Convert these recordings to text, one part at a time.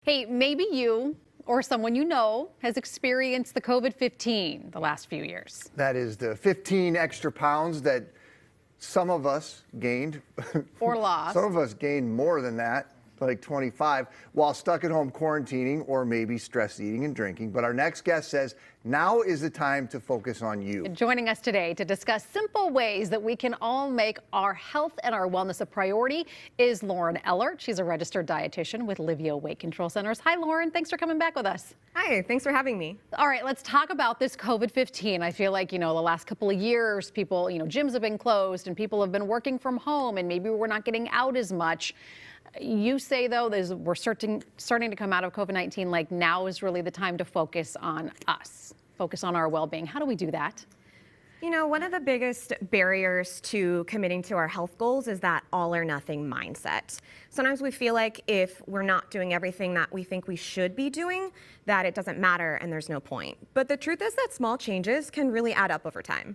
Hey, maybe you or someone you know has experienced the COVID-15 the last few years. That is the 15 extra pounds that some of us gained. Or lost. Some of us gained more than that, like 25, while stuck at home quarantining or maybe stress eating and drinking. But our next guest says now is the time to focus on you. Joining us today to discuss simple ways that we can all make our health and our wellness a priority is Lauren Ehlert. She's a registered dietitian with Livea Weight Control Centers. Hi, Lauren. Thanks for coming back with us. Hi, thanks for having me. All right, let's talk about this COVID-15. I feel like, the last couple of years, people, gyms have been closed and people have been working from home and maybe we're not getting out as much. You say, though, we're starting to come out of COVID-19, like now is really the time to focus on us, focus on our well-being. How do we do that? One of the biggest barriers to committing to our health goals is that all or nothing mindset. Sometimes we feel like if we're not doing everything that we think we should be doing, that it doesn't matter and there's no point. But the truth is that small changes can really add up over time.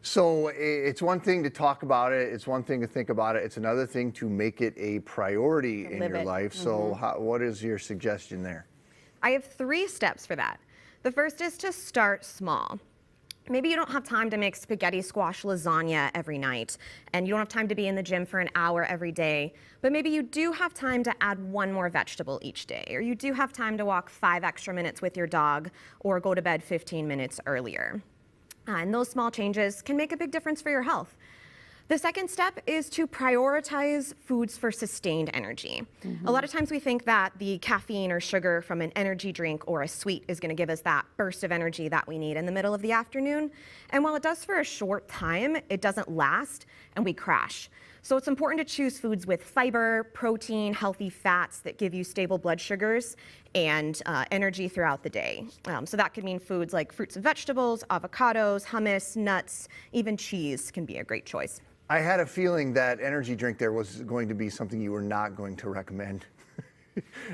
So it's one thing to talk about it. It's one thing to think about it. It's another thing to make it a priority in your life. So what is your suggestion there? I have 3 steps for that. The first is to start small. Maybe you don't have time to make spaghetti squash lasagna every night, and you don't have time to be in the gym for an hour every day, but maybe you do have time to add 1 more vegetable each day, or you do have time to walk 5 extra minutes with your dog, or go to bed 15 minutes earlier. And those small changes can make a big difference for your health. The second step is to prioritize foods for sustained energy. A lot of times we think that the caffeine or sugar from an energy drink or a sweet is going to give us that burst of energy that we need in the middle of the afternoon. And while it does for a short time, it doesn't last and we crash. So it's important to choose foods with fiber, protein, healthy fats that give you stable blood sugars and energy throughout the day. So that could mean foods like fruits and vegetables, avocados, hummus, nuts, even cheese can be a great choice. I had a feeling that energy drink there was going to be something you were not going to recommend.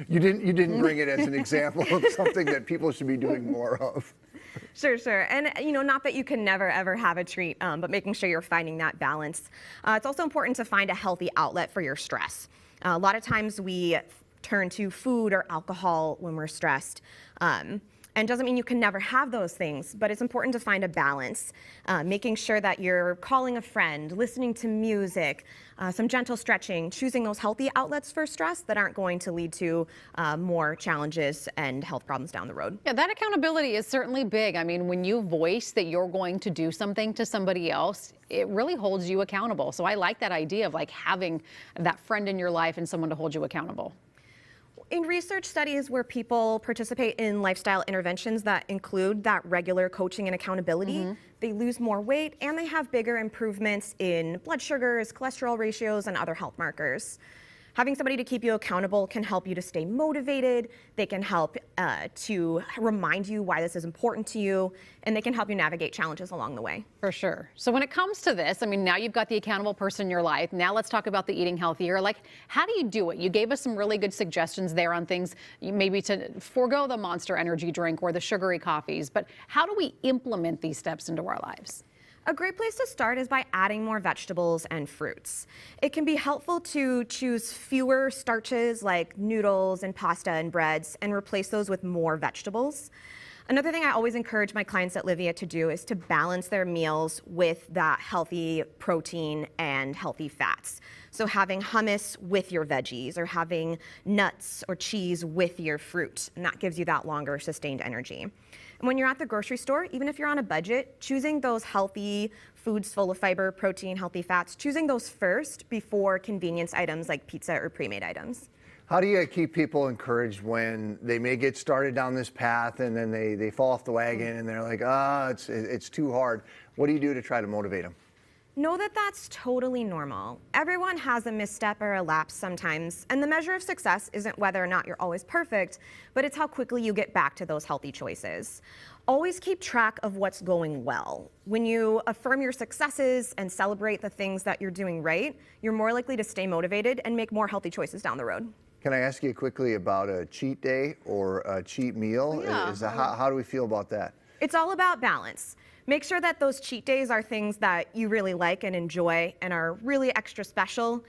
You didn't bring it as an example of something that people should be doing more of. Sure. And, not that you can never, ever have a treat, but making sure you're finding that balance. It's also important to find a healthy outlet for your stress. A lot of times we turn to food or alcohol when we're stressed. And doesn't mean you can never have those things, but it's important to find a balance, making sure that you're calling a friend, listening to music, some gentle stretching, choosing those healthy outlets for stress that aren't going to lead to more challenges and health problems down the road. Yeah, that accountability is certainly big. I mean, when you voice that you're going to do something to somebody else, it really holds you accountable. So I like that idea of like having that friend in your life and someone to hold you accountable. In research studies where people participate in lifestyle interventions that include that regular coaching and accountability, they lose more weight and they have bigger improvements in blood sugars, cholesterol ratios, and other health markers. Having somebody to keep you accountable can help you to stay motivated. They can help to remind you why this is important to you, and they can help you navigate challenges along the way. For sure. So when it comes to this, I mean, now you've got the accountable person in your life. Now let's talk about the eating healthier. Like, how do you do it? You gave us some really good suggestions there on things, maybe to forego the Monster energy drink or the sugary coffees, but how do we implement these steps into our lives? A great place to start is by adding more vegetables and fruits. It can be helpful to choose fewer starches like noodles and pasta and breads and replace those with more vegetables. Another thing I always encourage my clients at Livea to do is to balance their meals with that healthy protein and healthy fats. So having hummus with your veggies or having nuts or cheese with your fruit, and that gives you that longer sustained energy. And when you're at the grocery store, even if you're on a budget, choosing those healthy foods full of fiber, protein, healthy fats, choosing those first before convenience items like pizza or pre-made items. How do you keep people encouraged when they may get started down this path and then they fall off the wagon and they're like, it's too hard? What do you do to try to motivate them? Know that that's totally normal. Everyone has a misstep or a lapse sometimes, and the measure of success isn't whether or not you're always perfect, but it's how quickly you get back to those healthy choices. Always keep track of what's going well. When you affirm your successes and celebrate the things that you're doing right, you're more likely to stay motivated and make more healthy choices down the road. Can I ask you quickly about a cheat day or a cheat meal? Yeah. How do we feel about that? It's all about balance. Make sure that those cheat days are things that you really like and enjoy and are really extra special,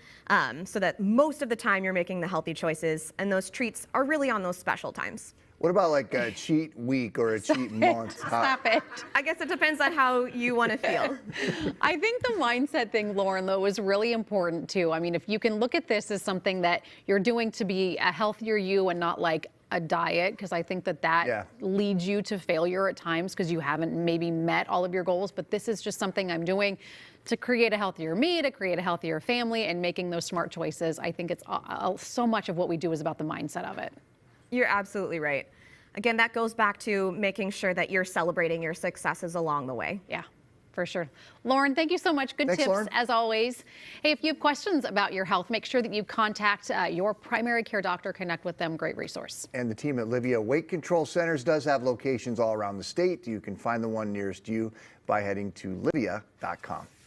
so that most of the time you're making the healthy choices, and those treats are really on those special times. What about like a cheat week or a cheat month? Stop it. I guess it depends on how you want to feel. I think the mindset thing, Lauren, though, is really important too. I mean, if you can look at this as something that you're doing to be a healthier you and not like a diet, because I think that leads you to failure at times because you haven't maybe met all of your goals. But this is just something I'm doing to create a healthier me, to create a healthier family, and making those smart choices. I think it's so much of what we do is about the mindset of it. You're absolutely right. Again, that goes back to making sure that you're celebrating your successes along the way. Yeah, for sure. Lauren, thank you so much. Good Thanks, tips Lauren. as always. Hey, if you have questions about your health, make sure that you contact your primary care doctor. Connect with them. Great resource. And the team at Livea Weight Control Centers does have locations all around the state. You can find the one nearest you by heading to livea.com.